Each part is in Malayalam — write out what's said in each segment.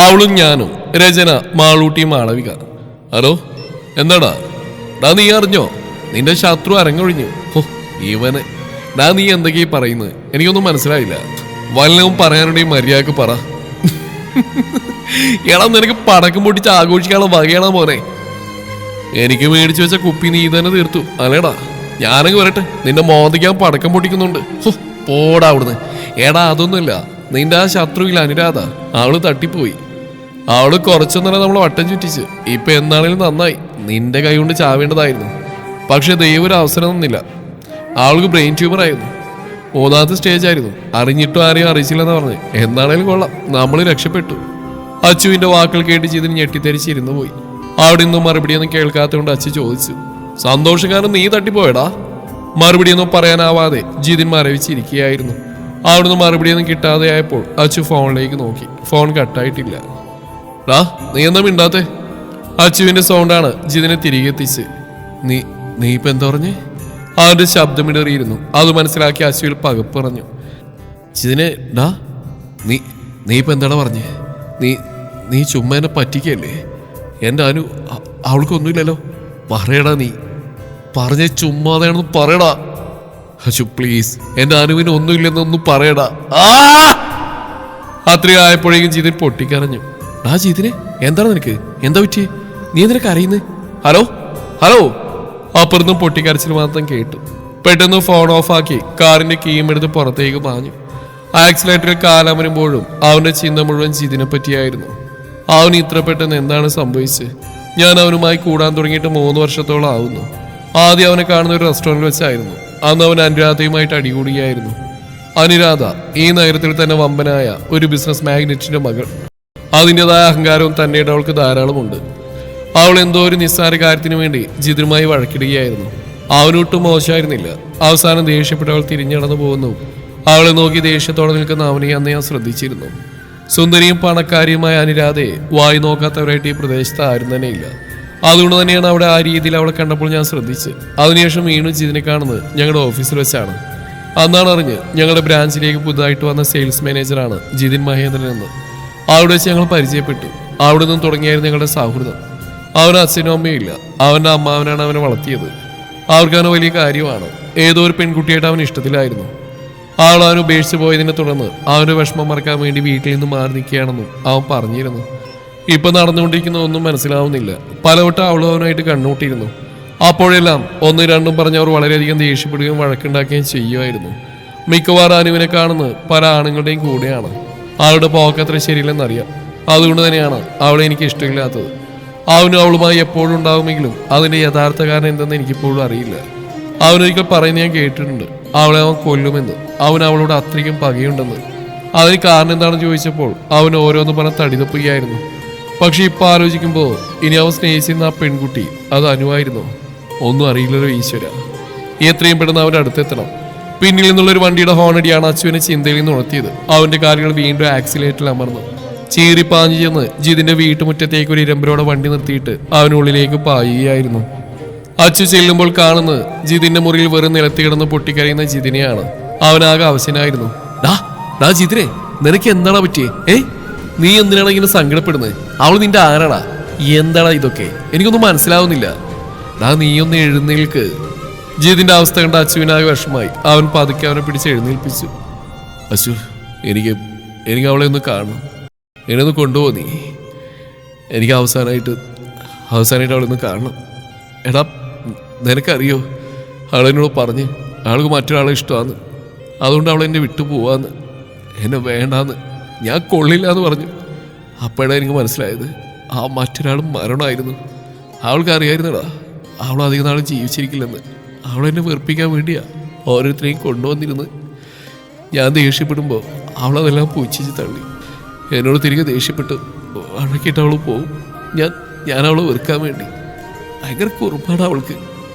അവളും ഞാനും. രചന, മാളൂട്ടി, മാളവിക. ഹലോ, എന്താടാ? നീ അറിഞ്ഞോ നിന്റെ ശത്രു അരങ്ങൊഴിഞ്ഞു? ഇവന് നീ എന്തൊക്കെയാ പറയുന്നത്? എനിക്കൊന്നും മനസ്സിലായില്ല. വല്ലതും പറയാനുണ്ടെങ്കിൽ മര്യാദക്ക് പറ. എടാ, നിനക്ക് പടക്കം പൊട്ടിച്ച് ആഘോഷിക്കാനുള്ള വകയാണോ മോനെ? എനിക്ക് മേടിച്ചു വെച്ച കുപ്പി നീ തന്നെ തീർത്തു അല്ലേടാ? ഞാനങ്ങ് വരട്ടെ, നിന്റെ മോന്തിക്കാൻ പടക്കം പൊട്ടിക്കുന്നുണ്ട്. പോടാ അവിടുന്ന്. എടാ, അതൊന്നുമില്ല. നിന്റെ ആ ശത്രുവില്ല അനുരാധ, അവള് തട്ടിപ്പോയി. അവള് കുറച്ചൊന്നല്ല നമ്മളെ വട്ടം ചുറ്റിച്ച്. ഇപ്പൊ എന്താണേലും നന്നായി. നിന്റെ കൈ കൊണ്ട് ചാവേണ്ടതായിരുന്നു. പക്ഷെ ദൈവം ഒരു അവസരം തന്നില്ല. അവൾക്ക് ബ്രെയിൻ ട്യൂമർ ആയിരുന്നു. 3ാമത്തെ സ്റ്റേജ് ആയിരുന്നു. അറിഞ്ഞിട്ടും ആരെയും അറിയിച്ചില്ലെന്ന് പറഞ്ഞ്. എന്താണേലും കൊള്ളാം, നമ്മൾ രക്ഷപ്പെട്ടു. അച്ചുവിന്റെ വാക്കുകൾ കേട്ട് ജിതിൻ ഞെട്ടിത്തെരിച്ചിരുന്നു പോയി. അവിടെ നിന്നും മറുപടിയൊന്നും കേൾക്കാത്തതുകൊണ്ട് അച്ചു ചോദിച്ചു, സന്തോഷകാരൻ നീ തട്ടിപ്പോയടാ? മറുപടിയൊന്നും പറയാനാവാതെ ജിതിൻ മരവിച്ചിരിക്കുകയായിരുന്നു. അവിടുന്ന് മറുപടിയൊന്നും കിട്ടാതെ ആയപ്പോൾ അച്ചു ഫോണിലേക്ക് നോക്കി. ഫോൺ കട്ടായിട്ടില്ല. നീ എന്താ മിണ്ടാത്തെ? അച്ചുവിന്റെ സൗണ്ടാണ് ജിതിനെ തിരികെ എത്തിച്ച്. നീ ഇപ്പൊ എന്താ പറഞ്ഞേ? അവന്റെ ശബ്ദമിടറിയിരുന്നു. അത് മനസ്സിലാക്കി അച്ചുവിൽ പകപ്പ് പറഞ്ഞു. ജിതിനെ, നീ ഇപ്പൊ എന്താടാ പറഞ്ഞേ? നീ ചുമ്മാ എന്നെ പറ്റിക്കല്ലേ? എൻ്റെ അനു, അവൾക്കൊന്നുമില്ലല്ലോ. പറയടാ, നീ പറഞ്ഞ ചുമ്മാതെയാണെന്ന് പറയടാ. അച്ചു പ്ലീസ്, എൻ്റെ അനുവിന് ഒന്നുമില്ലെന്നൊന്നും പറയടാ. അത്രയും ആയപ്പോഴേക്കും ജിതിൻ പൊട്ടിക്കരഞ്ഞു. ജിതിനെ, എന്താണ് നിനക്ക്? എന്താ പറ്റി? നീ എന്തിനൊക്കെ അറിയുന്നത്? Hello hello. അപ്പുറത്തും പൊട്ടിക്കരച്ചിൽ മാത്രം കേട്ടു. പെട്ടെന്ന് ഫോൺ ഓഫാക്കി കാറിന്റെ കീയും എടുത്ത് പുറത്തേക്ക് പാഞ്ഞു. ആക്സിലേറ്ററിൽ കാലമരുമ്പോഴും അവന്റെ ചിന്ത മുഴുവൻ ജിതിനെ പറ്റിയായിരുന്നു. അവന് ഇത്ര പെട്ടെന്ന് എന്താണ് സംഭവിച്ചത്? ഞാൻ അവനുമായി കൂടാൻ തുടങ്ങിയിട്ട് 3 വർഷത്തോളം ആവുന്നു. ആദ്യം അവനെ കാണുന്ന ഒരു റെസ്റ്റോറൻറ്റിൽ വെച്ചായിരുന്നു. അന്ന് അവൻ അനുരാധയുമായിട്ട് അടികൂടുകയായിരുന്നു. അനുരാധ ഈ നഗരത്തിൽ തന്നെ വമ്പനായ ഒരു ബിസിനസ് മാഗ്നറ്റിന്റെ മകൾ. അതിൻ്റെതായ അഹങ്കാരവും തന്നെയുടെ അവൾക്ക് ധാരാളമുണ്ട്. അവൾ എന്തോ ഒരു നിസ്സാര കാര്യത്തിന് വേണ്ടി ജിതിനുമായി വഴക്കിടുകയായിരുന്നു. അവനൊട്ടും മോശമായിരുന്നില്ല. അവസാനം ദേഷ്യപ്പെട്ട് അവൾ തിരിഞ്ഞടന്നു പോകുന്നു. അവളെ നോക്കി ദേഷ്യത്തോടെ നിൽക്കുന്ന അവനെ അന്ന് ഞാൻ ശ്രദ്ധിച്ചിരുന്നു. സുന്ദരിയും പണക്കാരിയുമായ അനുരാധയെ വായി നോക്കാത്തവരായിട്ട് ഈ പ്രദേശത്ത് ആരും തന്നെ ഇല്ല. അതുകൊണ്ട് തന്നെയാണ് അവിടെ ആ രീതിയിൽ അവളെ കണ്ടപ്പോൾ ഞാൻ ശ്രദ്ധിച്ച്. അതിനുശേഷം വീണ്ടും ജിതിനെ കാണുന്നത് ഞങ്ങളുടെ ഓഫീസിൽ വെച്ചാണ്. അന്നാണ് അറിഞ്ഞ് ഞങ്ങളുടെ ബ്രാഞ്ചിലേക്ക് പുതുതായിട്ട് വന്ന സെയിൽസ് മാനേജറാണ് ജിതിൻ മഹേന്ദ്രൻ എന്ന്. അവിടെ വെച്ച് ഞങ്ങൾ പരിചയപ്പെട്ടു. അവിടെ നിന്നും തുടങ്ങിയായിരുന്നു ഞങ്ങളുടെ സൗഹൃദം. അവന് അച്ഛനും അമ്മയും ഇല്ല. അവൻ്റെ അമ്മാവനാണ് അവനെ വളർത്തിയത്. അവർക്കവന് വലിയ കാര്യമാണ്. ഏതോ ഒരു പെൺകുട്ടിയായിട്ട് അവൻ ഇഷ്ടത്തിലായിരുന്നു. അവൾ അവൻ ഉപേക്ഷിച്ച് പോയതിനെ തുടർന്ന് അവൻ്റെ വിഷമം മറക്കാൻ വേണ്ടി വീട്ടിൽ നിന്ന് മാറി നിൽക്കുകയാണെന്നും അവൻ പറഞ്ഞിരുന്നു. ഇപ്പം നടന്നുകൊണ്ടിരിക്കുന്ന ഒന്നും മനസ്സിലാവുന്നില്ല. പലവട്ടം അവളും അവനായിട്ട് കണ്ണൂട്ടിയിരുന്നു. അപ്പോഴെല്ലാം 1, 2 പറഞ്ഞ് അവർ വളരെയധികം ദേഷ്യപ്പെടുകയും വഴക്കുണ്ടാക്കുകയും ചെയ്യുമായിരുന്നു. മിക്കവാറും അനുവിനെ കാണുന്നത് പല ആണുങ്ങളുടെയും കൂടെയാണ്. അവളുടെ പോക്കത്ര ശരിയില്ലെന്നറിയാം. അതുകൊണ്ട് തന്നെയാണ് അവളെ എനിക്ക് ഇഷ്ടമില്ലാത്തത്. അവനും അവളുമായി എപ്പോഴും ഉണ്ടാവുമെങ്കിലും അതിൻ്റെ യഥാർത്ഥ കാരണം എന്തെന്ന് എനിക്കിപ്പോഴും അറിയില്ല. അവനൊരിക്കൽ പറയുന്നത് ഞാൻ കേട്ടിട്ടുണ്ട്, അവളെ അവൻ കൊല്ലുമെന്ന്. അവൻ അവളോട് അത്രയ്ക്കും പകയുണ്ടെന്ന്. അതിന് കാരണം എന്താണെന്ന് ചോദിച്ചപ്പോൾ അവൻ ഓരോന്ന് പറഞ്ഞ് തടിതപ്പുകയായിരുന്നു. പക്ഷെ ഇപ്പം ആലോചിക്കുമ്പോൾ ഇനി അവൻ സ്നേഹിച്ചിരുന്ന ആ പെൺകുട്ടി അത് അനുവായിരുന്നോ? ഒന്നും അറിയില്ലല്ലോ ഈശ്വര. എത്രയും പെട്ടെന്ന് അവൻ്റെ അടുത്തെത്തണം. പിന്നിൽ നിന്നുള്ളൊരു വണ്ടിയുടെ ഹോണടിയാണ് അച്ചുവിനെ ചിന്തയിൽ നിന്ന് ഉണർത്തിയത്. അവൻ്റെ കാലുകൾ വീണ്ടും ആക്സിലേറ്ററിൽ അമർന്നു. ചീറിപ്പാഞ്ഞു ചെന്ന് ജിതിന്റെ വീട്ടുമുറ്റത്തേക്ക് ഒരു ഇരമ്പരോടെ വണ്ടി നിർത്തിയിട്ട് അവനുള്ളിലേക്ക് പായുകയായിരുന്നു. അച്ചു ചെല്ലുമ്പോൾ കാണുന്നത് ജിതിന്റെ മുറിയിൽ വെറും നിലത്ത് കിടന്ന് പൊട്ടിക്കരയുന്ന ജിതിനെയാണ്. അവനാകെ അവശനായിരുന്നു. ജിതിനെ, നിനക്ക് എന്താടാ പറ്റിയേ? നീ എന്തിനാണ് ഇങ്ങനെ സങ്കടപ്പെടുന്നത്? അവൾ നിന്റെ ആരാടാ? എന്താടാ ഇതൊക്കെ? എനിക്കൊന്നും മനസ്സിലാവുന്നില്ല. നീയൊന്ന് എഴുന്നേൽക്ക്. ജിതിന്റെ അവസ്ഥ കണ്ട അച്ചുവിനാകെ വിഷമായി. അവൻ പതുക്കെ അവനെ പിടിച്ച് എഴുന്നേൽപ്പിച്ചു. അച്ചു, എനിക്ക് അവളെ ഒന്ന് കാണണം. എന്നെ ഒന്ന് കൊണ്ടുപോ നീ. എനിക്ക് അവസാനമായിട്ട് അവളെ ഒന്ന് കാണണം. എടാ, നിനക്കറിയോ, അവളെന്നോട് പറഞ്ഞ് അവൾക്ക് മറ്റൊരാളെ ഇഷ്ടമാന്ന്. അതുകൊണ്ട് അവൾ എന്നെ വിട്ടു പോവാന്ന്, എന്നെ വേണ്ടാന്ന്, ഞാൻ കൊള്ളില്ല എന്ന് പറഞ്ഞു. അപ്പോഴാണ് എനിക്ക് മനസ്സിലായത് ആ മറ്റൊരാളും മരണമായിരുന്നു. അവൾക്കറിയായിരുന്നടാ അവൾ അധികം നാൾ ജീവിച്ചിരിക്കില്ലെന്ന്. അവളെന്നെ വെറുപ്പിക്കാൻ വേണ്ടിയാ ഓരോരുത്തരെയും കൊണ്ടുവന്നിരുന്ന്. ഞാൻ ദേഷ്യപ്പെടുമ്പോൾ അവളതെല്ലാം പുച്ഛിച്ച് തള്ളി. എന്നോട് തിരികെ ദേഷ്യപ്പെട്ടു അഴക്കിട്ട് അവൾ പോവും. ഞാൻ അവളെ വെറുക്കാൻ വേണ്ടി. ഭയങ്കര കുറുമ്പാണ് അവൾക്ക്.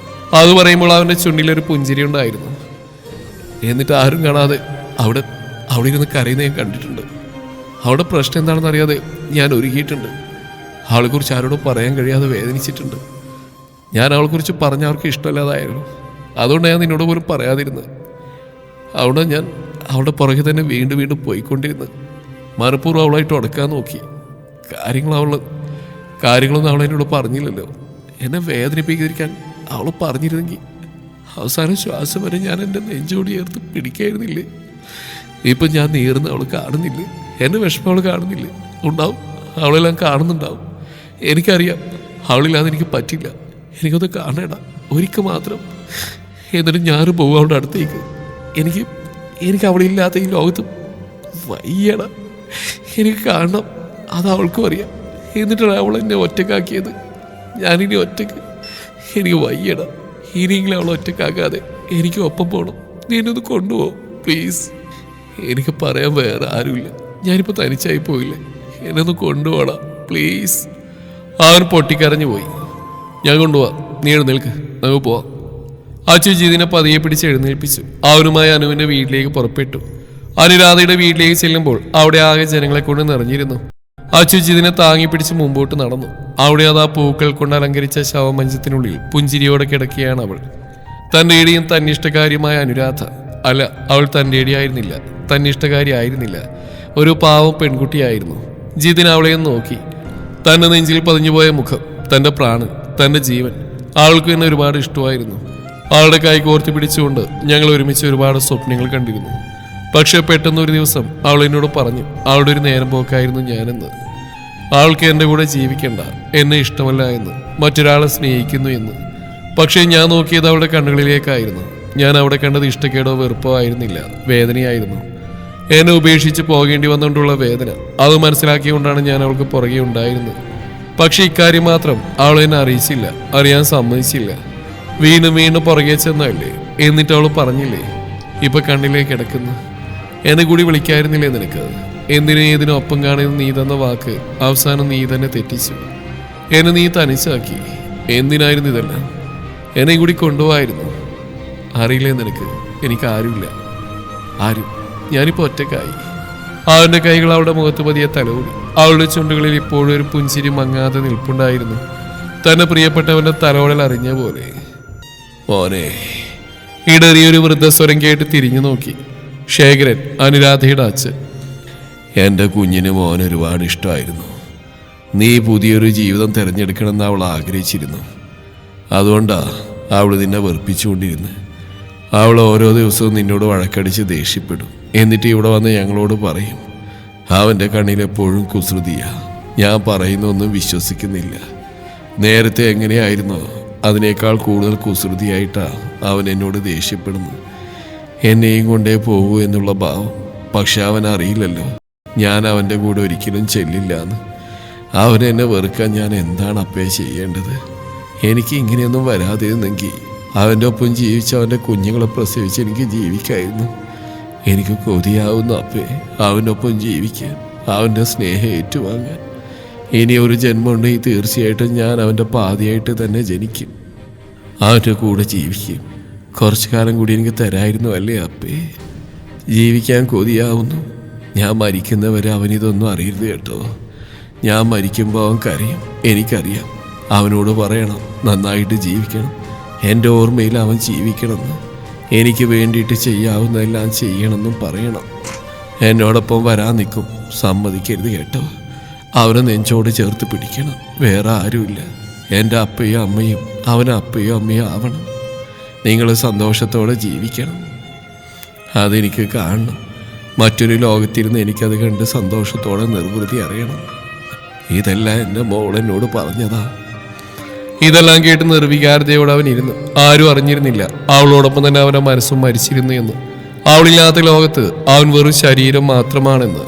അത് പറയുമ്പോൾ അവൻ്റെ ചുണ്ടിലൊരു പുഞ്ചിരി ഉണ്ടായിരുന്നു. എന്നിട്ട് ആരും കാണാതെ അവിടെ ഇരുന്ന് കരയുന്ന ഞാൻ കണ്ടിട്ടുണ്ട്. അവിടെ പ്രശ്നം എന്താണെന്ന് അറിയാതെ ഞാൻ ഒരുങ്ങിയിട്ടുണ്ട്. അവളെക്കുറിച്ച് ആരോടും പറയാൻ കഴിയാതെ വേദനിച്ചിട്ടുണ്ട്. ഞാൻ അവളെക്കുറിച്ച് പറഞ്ഞ അവർക്ക് ഇഷ്ടമല്ലാതായിരുന്നു. അതുകൊണ്ടാണ് ഞാൻ നിന്നോട് പോലും പറയാതിരുന്നത്. അതുകൊണ്ടാണ് ഞാൻ അവളുടെ പുറകെ തന്നെ വീണ്ടും പോയിക്കൊണ്ടിരുന്നത്. മനഃപൂർവ്വം അവളായിട്ട് ഉടക്കാൻ നോക്കി. കാര്യങ്ങളൊന്നും അവൾ എന്നോട് പറഞ്ഞില്ലല്ലോ. എന്നെ വേദനിപ്പിക്കാതിരിക്കാൻ അവൾ പറഞ്ഞിരുന്നെങ്കിൽ അവസാനം ശ്വാസം വരെ ഞാൻ എൻ്റെ നെഞ്ചോട് ചേർത്ത് പിടിക്കായിരുന്നില്ലേ. ഇപ്പം ഞാൻ നീറുന്ന അവൾ കാണുന്നില്ലേ, എൻ്റെ വിഷമം അവൾ കാണുന്നില്ലേ? ഉണ്ടാവും, അവളെല്ലാം കാണുന്നുണ്ടാവും. എനിക്കറിയാം അവളില്ലാതെ എനിക്ക് പറ്റില്ല. എനിക്കൊന്ന് കാണേണ്ട ഒരിക്കൽ മാത്രം. എന്നിട്ട് ഞാൻ പോകും അവളുടെ അടുത്തേക്ക്. എനിക്ക് അവളില്ലാത്ത ഈ ലോകത്ത് വയ്യണം. എനിക്ക് കാണണം, അത് അവൾക്കും അറിയാം. എന്നിട്ടാണ് അവൾ എന്നെ ഒറ്റക്കാക്കിയത്. ഞാനിനി ഒറ്റക്ക്. എനിക്ക് വയ്യണം. ഇനിയെങ്കിലും അവൾ ഒറ്റക്കാക്കാതെ എനിക്ക് ഒപ്പം പോകണം. നീ എന്നെ ഒന്ന് കൊണ്ടുപോകും പ്ലീസ്. എനിക്ക് പറയാൻ വേറെ ആരുമില്ല. ഞാനിപ്പോൾ തനിച്ചായി പോയില്ലേ, എന്നെ ഒന്ന് കൊണ്ടുപോകണം പ്ലീസ്. അവൻ പൊട്ടിക്കരഞ്ഞു പോയി. ഞാൻ കൊണ്ടുപോവാം, നീ എഴുന്നേൽക്ക്, നമുക്ക് പോവാം. അച്ചു ജിതിനെ പതിയെ പിടിച്ച് എഴുന്നേൽപ്പിച്ചു. അവനുമായി അനുവിൻ്റെ വീട്ടിലേക്ക് പുറപ്പെട്ടു. അനുരാധയുടെ വീട്ടിലേക്ക് ചെല്ലുമ്പോൾ അവിടെ ആകെ ജനങ്ങളെ കൊണ്ട് നിറഞ്ഞിരുന്നു. അച്ചു ജിതിനെ താങ്ങി പിടിച്ച് മുമ്പോട്ട് നടന്നു. അവിടെ അതാ പൂക്കൾ കൊണ്ട് അലങ്കരിച്ച ശവമഞ്ചത്തിനുള്ളിൽ പുഞ്ചിരിയോടെ കിടക്കുകയാണ് അവൾ. തൻ്റെ ഇടിയും തന്നിഷ്ടകാരിയുമായ അനുരാധ. അല്ല, അവൾ തൻ്റെ ഇടിയായിരുന്നില്ല, തന്നിഷ്ടകാരിയായിരുന്നില്ല, ഒരു പാവം പെൺകുട്ടിയായിരുന്നു. ജിതിൻ അവളെയും നോക്കി. തൻ്റെ നെഞ്ചിൽ പതിഞ്ഞുപോയ മുഖം, തൻ്റെ പ്രാണൻ, തൻ്റെ ജീവൻ. അവൾക്ക് എന്നെ ഒരുപാട് ഇഷ്ടമായിരുന്നു. അവളുടെ കൈ കോർത്തി പിടിച്ചുകൊണ്ട് ഞങ്ങൾ ഒരുമിച്ച് ഒരുപാട് സ്വപ്നങ്ങൾ കണ്ടിരുന്നു. പക്ഷെ പെട്ടെന്നൊരു ദിവസം അവൾ എന്നോട് പറഞ്ഞു അവളുടെ ഒരു നേരം പോക്കായിരുന്നു ഞാനെന്ന്. അവൾക്ക് എൻ്റെ കൂടെ ജീവിക്കണ്ട, എന്നെ ഇഷ്ടമല്ല എന്ന്, മറ്റൊരാളെ സ്നേഹിക്കുന്നു എന്ന്. പക്ഷേ ഞാൻ നോക്കിയത് അവളുടെ കണ്ണുകളിലേക്കായിരുന്നു. ഞാൻ അവിടെ കണ്ടത് ഇഷ്ടക്കേടോ വെറുപ്പോ ആയിരുന്നില്ല, വേദനയായിരുന്നു. എന്നെ ഉപേക്ഷിച്ച് പോകേണ്ടി വന്നുകൊണ്ടുള്ള വേദന. അത് മനസ്സിലാക്കിക്കൊണ്ടാണ് ഞാൻ അവൾക്ക് പുറകെ ഉണ്ടായിരുന്നത്. പക്ഷെ ഇക്കാര്യം മാത്രം അവൾ എന്നെ അറിയിച്ചില്ല, അറിയാൻ സമ്മതിച്ചില്ല. വീണ്ടും പുറകെ ചെന്നല്ലേ. എന്നിട്ട് അവൾ പറഞ്ഞില്ലേ, ഇപ്പൊ കണ്ണിലേക്ക് കിടക്കുന്നു, എന്നെ കൂടി വിളിക്കായിരുന്നില്ലേ നിനക്ക്? എന്തിനും ഏതിനും ഒപ്പം കാണുന്ന നീ തന്ന വാക്ക് അവസാനം നീ തന്നെ തെറ്റിച്ചു. എന്നെ നീ തനിച്ചാക്കി. എന്തിനായിരുന്നു ഇതെല്ലാം? എന്നെ കൂടി കൊണ്ടുപോവായിരുന്നു. അറിയില്ലേ നിനക്ക്, എനിക്ക് ആരുമില്ല, ആരും. ഞാനിപ്പോൾ ഒറ്റക്കായി. അവൻ്റെ കൈകൾ അവളുടെ മുഖത്ത് പതിയെ തലോടി. അവളുടെ ചുണ്ടുകളിൽ ഇപ്പോഴും ഒരു പുഞ്ചിരി മങ്ങാതെ നിൽപ്പുണ്ടായിരുന്നു. തന്നെ പ്രിയപ്പെട്ടവന്റെ തലോടൽ അറിഞ്ഞ പോലെ. മോനെ, ഇടറിയൊരു വൃദ്ധസ്വരം കേട്ട് തിരിഞ്ഞു നോക്കി. ശേഖരൻ, അനുരാധയുടെ അച്ഛൻ. എൻ്റെ കുഞ്ഞിന് മോൻ ഒരുപാട് ഇഷ്ടമായിരുന്നു. നീ പുതിയൊരു ജീവിതം തിരഞ്ഞെടുക്കണമെന്ന് അവൾ ആഗ്രഹിച്ചിരുന്നു. അതുകൊണ്ടാ അവൾ നിന്നെ വെറുപ്പിച്ചുകൊണ്ടിരുന്നു. അവൾ ഓരോ ദിവസവും നിന്നോട് വഴക്കടിച്ച് ദേഷ്യപ്പെടും. എന്നിട്ട് ഇവിടെ വന്ന് ഞങ്ങളോട് പറയും അവൻ്റെ കണ്ണിലെപ്പോഴും കുസൃതിയാ, ഞാൻ പറയുന്നൊന്നും വിശ്വസിക്കുന്നില്ല. നേരത്തെ എങ്ങനെയായിരുന്നോ അതിനേക്കാൾ കൂടുതൽ കുസൃതിയായിട്ടാ അവൻ എന്നോട് ദേഷ്യപ്പെടുന്നു. എന്നെയും കൊണ്ടേ പോകൂ എന്നുള്ള ഭാവം. പക്ഷെ അവൻ അറിയില്ലല്ലോ ഞാൻ അവൻ്റെ കൂടെ ഒരിക്കലും ചെല്ലില്ലാന്ന്. അവനെന്നെ വെറുക്കാൻ ഞാൻ എന്താണ് അപ്പേ ചെയ്യേണ്ടത്? എനിക്ക് ഇങ്ങനെയൊന്നും വരാതിരുന്നെങ്കിൽ അവൻ്റെ ഒപ്പം ജീവിച്ച് അവൻ്റെ കുഞ്ഞുങ്ങളെ പ്രസവിച്ച് എനിക്ക് ജീവിക്കായിരുന്നു. എനിക്ക് കൊതിയാവുന്നു അപ്പേ അവൻ്റെ ഒപ്പം ജീവിക്കാൻ, അവൻ്റെ സ്നേഹം ഏറ്റുവാങ്ങാൻ. ഇനി ഒരു ജന്മമുണ്ടെങ്കിൽ തീർച്ചയായിട്ടും ഞാൻ അവൻ്റെ പാതിയായിട്ട് തന്നെ ജനിക്കും, അവൻ്റെ കൂടെ ജീവിക്കും. കുറച്ചു കാലം കൂടി എനിക്ക് തരായിരുന്നു അല്ലേ അപ്പേ? ജീവിക്കാൻ കൊതിയാവുന്നു. ഞാൻ മരിക്കുന്നവരെ അവനിതൊന്നും അറിയരുത് കേട്ടോ. ഞാൻ മരിക്കുമ്പോൾ അവൻ കരയും, എനിക്കറിയാം. അവനോട് പറയണം നന്നായിട്ട് ജീവിക്കണം, എൻ്റെ ഓർമ്മയിൽ അവൻ ജീവിക്കണമെന്ന്. എനിക്ക് വേണ്ടിയിട്ട് ചെയ്യാവുന്നതെല്ലാം ചെയ്യണമെന്നും പറയണം. എന്നോടൊപ്പം വരാൻ നിൽക്കും, സമ്മതിക്കരുത് കേട്ടോ. അവനെ നെഞ്ചോട് ചേർത്ത് പിടിക്കണം. വേറെ ആരുമില്ല. എൻ്റെ അപ്പയും അമ്മയും അവന് അപ്പയും അമ്മയും ആവണം. നിങ്ങൾ സന്തോഷത്തോടെ ജീവിക്കണം. അതെനിക്ക് കാണണം. മറ്റൊരു ലോകത്തിരുന്ന് എനിക്കത് കണ്ട് സന്തോഷത്തോടെ നിർവൃതി അറിയണം. ഇതെല്ലാം എൻ്റെ മോളെന്നോട് പറഞ്ഞതാ. ഇതെല്ലാം കേട്ട് നിർവികാരതയോടെ അവൻ ഇരുന്നു. ആരും അറിഞ്ഞിരുന്നില്ല അവളോടൊപ്പം തന്നെ അവൻ്റെ മനസ്സും മരിച്ചിരുന്നു എന്ന്. അവളില്ലാത്ത ലോകത്ത് അവൻ വെറും ശരീരം മാത്രമാണെന്ന്.